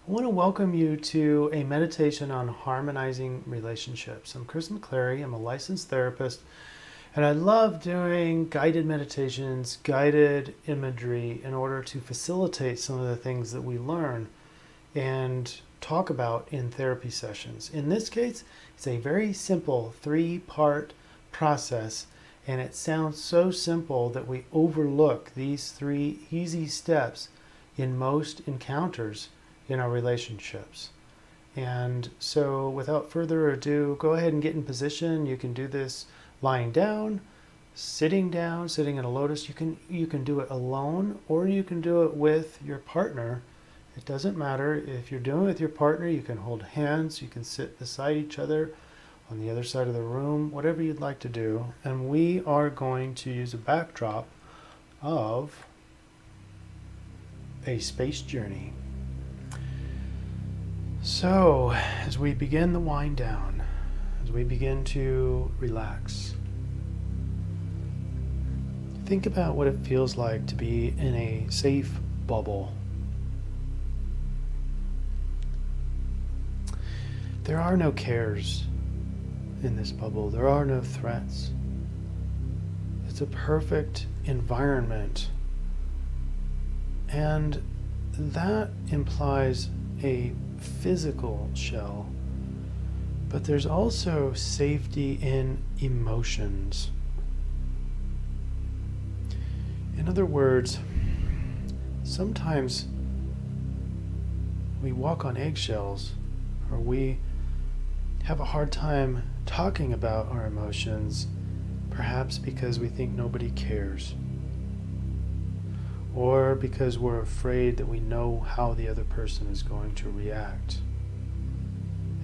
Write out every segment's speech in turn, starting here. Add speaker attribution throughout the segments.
Speaker 1: I want to welcome you to a meditation on harmonizing relationships. I'm Chris McClary. I'm a licensed therapist, and I love doing guided meditations, guided imagery in order to facilitate some of the things that we learn and talk about in therapy sessions. In this case, it's a very simple 3-part process, and it sounds so simple that we overlook these 3 easy steps in most encounters in our relationships. And so without further ado, go ahead and get in position. You can do this lying down, sitting in a lotus. You can do it alone, or you can do it with your partner. It doesn't matter. If you're doing it with your partner, you can hold hands, you can sit beside each other on the other side of the room, whatever you'd like to do. And we are going to use a backdrop of a space journey. So, as we begin the wind down, as we begin to relax, think about what it feels like to be in a safe bubble. There are no cares in this bubble. There are no threats. It's a perfect environment. And that implies a physical shell, but there's also safety in emotions. In other words, sometimes we walk on eggshells, or we have a hard time talking about our emotions, perhaps because we think nobody cares, or because we're afraid that we know how the other person is going to react.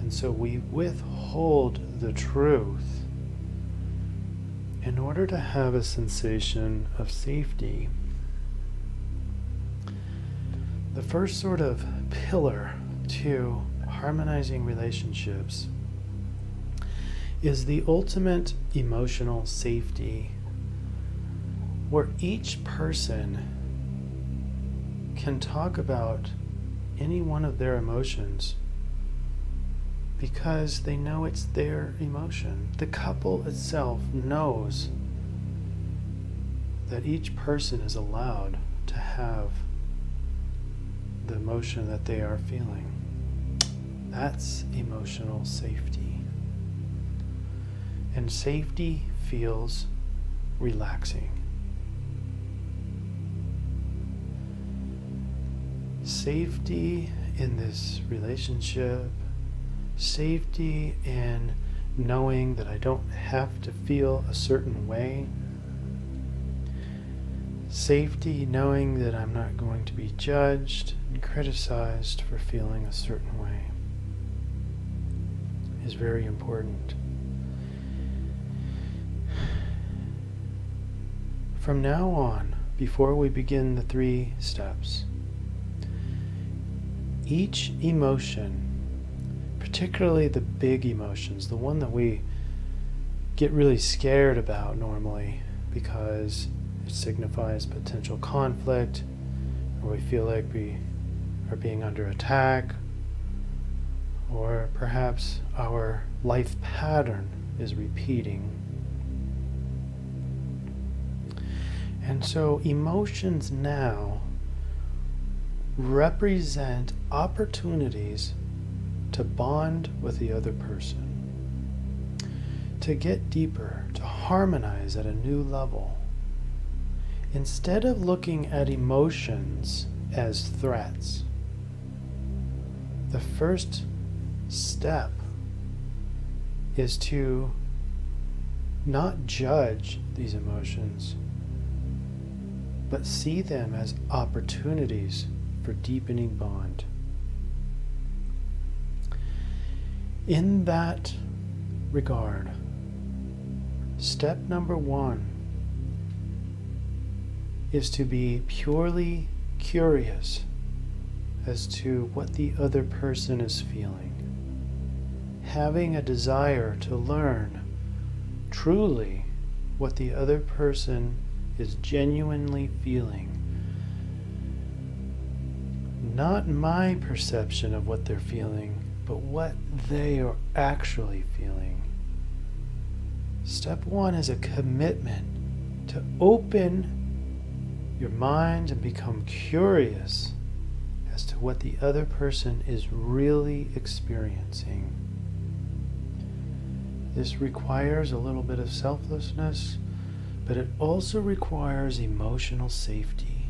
Speaker 1: And so we withhold the truth in order to have a sensation of safety. The first sort of pillar to harmonizing relationships is the ultimate emotional safety, where each person can talk about any one of their emotions because they know it's their emotion. The couple itself knows that each person is allowed to have the emotion that they are feeling. That's emotional safety. And safety feels relaxing. Safety in this relationship, safety in knowing that I don't have to feel a certain way, safety knowing that I'm not going to be judged and criticized for feeling a certain way is very important. From now on, before we begin the 3 steps, each emotion, particularly the big emotions, the one that we get really scared about normally because it signifies potential conflict, or we feel like we are being under attack, or perhaps our life pattern is repeating. And so emotions now represent opportunities to bond with the other person, to get deeper, to harmonize at a new level. Instead of looking at emotions as threats, the first step is to not judge these emotions, but see them as opportunities for deepening bond. In that regard, step number 1 is to be purely curious as to what the other person is feeling, having a desire to learn truly what the other person is genuinely feeling, not my perception of what they're feeling, but what they are actually feeling. Step 1 is a commitment to open your mind and become curious as to what the other person is really experiencing. This requires a little bit of selflessness, but it also requires emotional safety.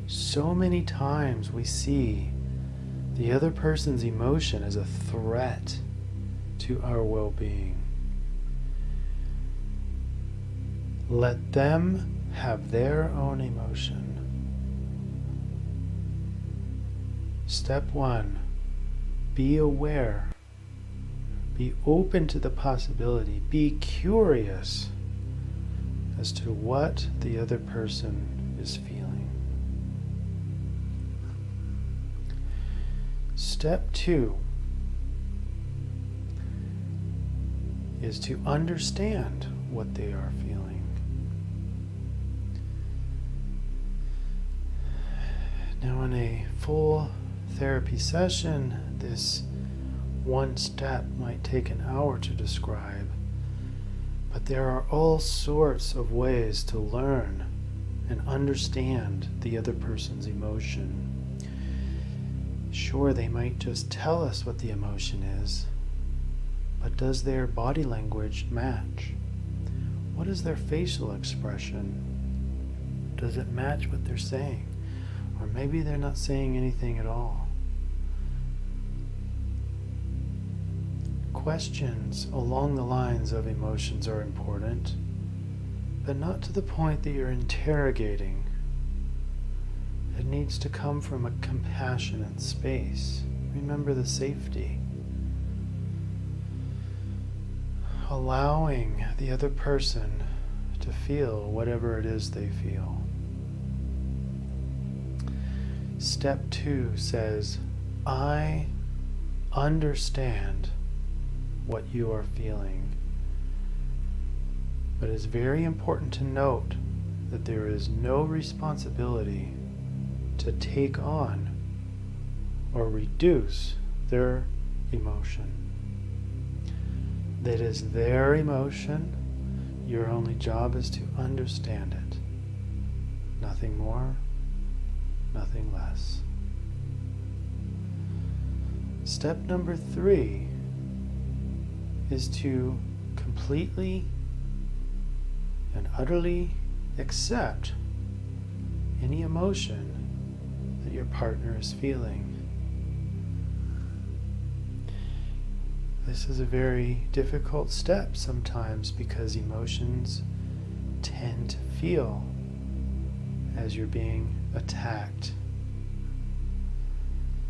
Speaker 1: So many times we see the other person's emotion as a threat to our well-being. Let them have their own emotion. Step 1, be aware. Be open to the possibility. Be curious as to what the other person is feeling. Step 2 is to understand what they are feeling. Now, in a full therapy session, this one step might take an hour to describe, but there are all sorts of ways to learn and understand the other person's emotion. Sure, they might just tell us what the emotion is, but does their body language match? What is their facial expression? Does it match what they're saying? Or maybe they're not saying anything at all. Questions along the lines of emotions are important, but not to the point that you're interrogating. It needs to come from a compassionate space. Remember the safety. Allowing the other person to feel whatever it is they feel. Step 2 says, I understand what you are feeling. But it's very important to note that there is no responsibility to take on or reduce their emotion. That is their emotion. Your only job is to understand it. Nothing more, nothing less. Step number 3 is to completely and utterly accept any emotion that your partner is feeling. This is a very difficult step sometimes because emotions tend to feel as you're being attacked.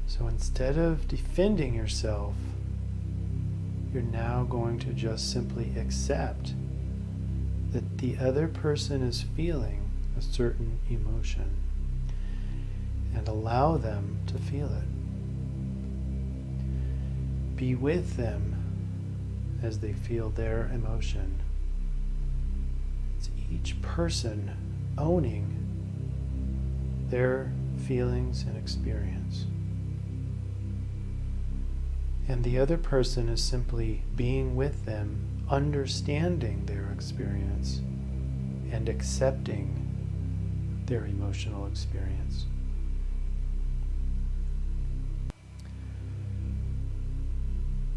Speaker 1: So instead of defending yourself, you're now going to just simply accept that the other person is feeling a certain emotion and allow them to feel it. Be with them as they feel their emotion. It's each person owning their feelings and experience. And the other person is simply being with them, understanding their experience, and accepting their emotional experience.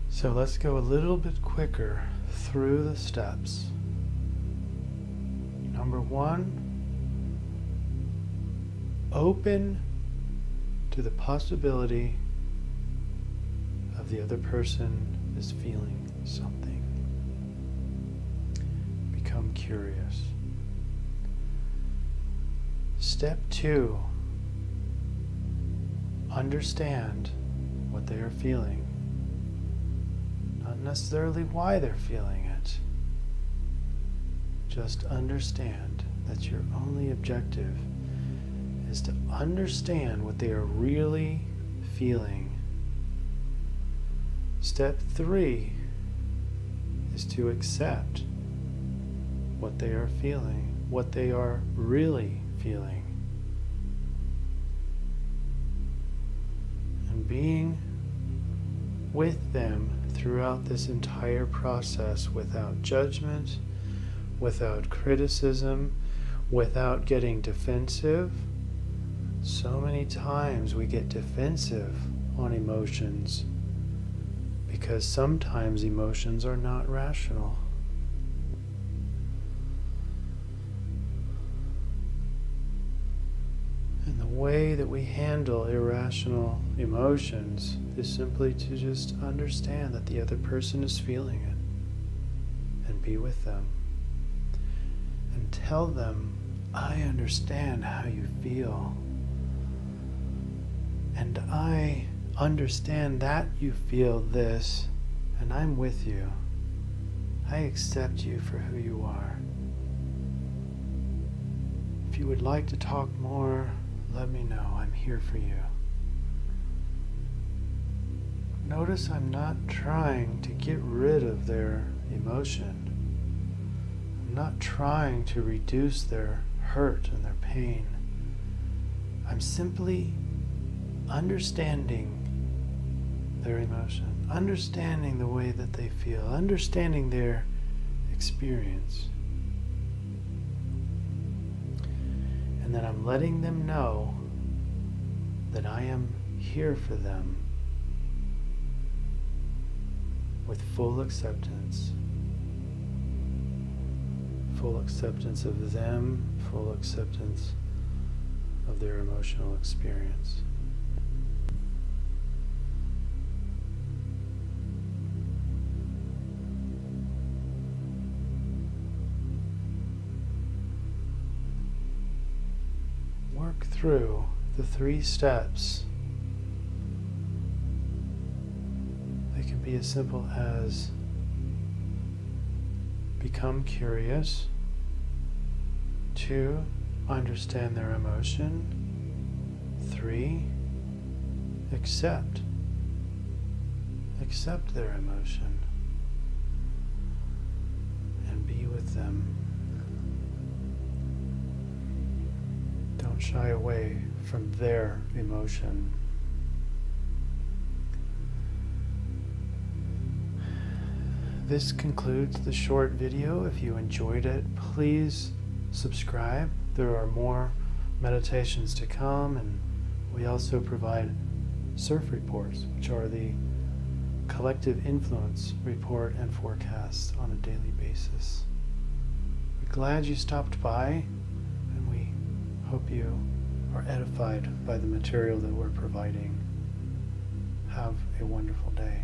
Speaker 1: So let's go a little bit quicker through the steps. Number 1, open to the possibility of the other person is feeling something. Become curious. Step 2, understand what they are feeling. Not necessarily why they're feeling it. Just understand that your only objective is to understand what they are really feeling. Step 3 is to accept what they are feeling, what they are really feeling. being with them throughout this entire process without judgment, without criticism, without getting defensive. So many times we get defensive on emotions because sometimes emotions are not rational. And the way that we handle irrational emotions is simply to just understand that the other person is feeling it and be with them. And tell them, I understand how you feel. And I understand that you feel this, and I'm with you. I accept you for who you are. If you would like to talk more, let me know. I'm here for you. Notice I'm not trying to get rid of their emotion. I'm not trying to reduce their hurt and their pain. I'm simply understanding their emotion, understanding the way that they feel, understanding their experience. And then I'm letting them know that I am here for them with full acceptance. Full acceptance of them, full acceptance of their emotional experience. Work through the 3 steps. They can be as simple as become curious, 2, understand their emotion, 3, accept their emotion and be with them. Don't shy away from their emotion. This concludes the short video. If you enjoyed it, please subscribe. There are more meditations to come, and we also provide surf reports, which are the collective influence report and forecast on a daily basis. We're glad you stopped by, and we hope you are edified by the material that we're providing. Have a wonderful day.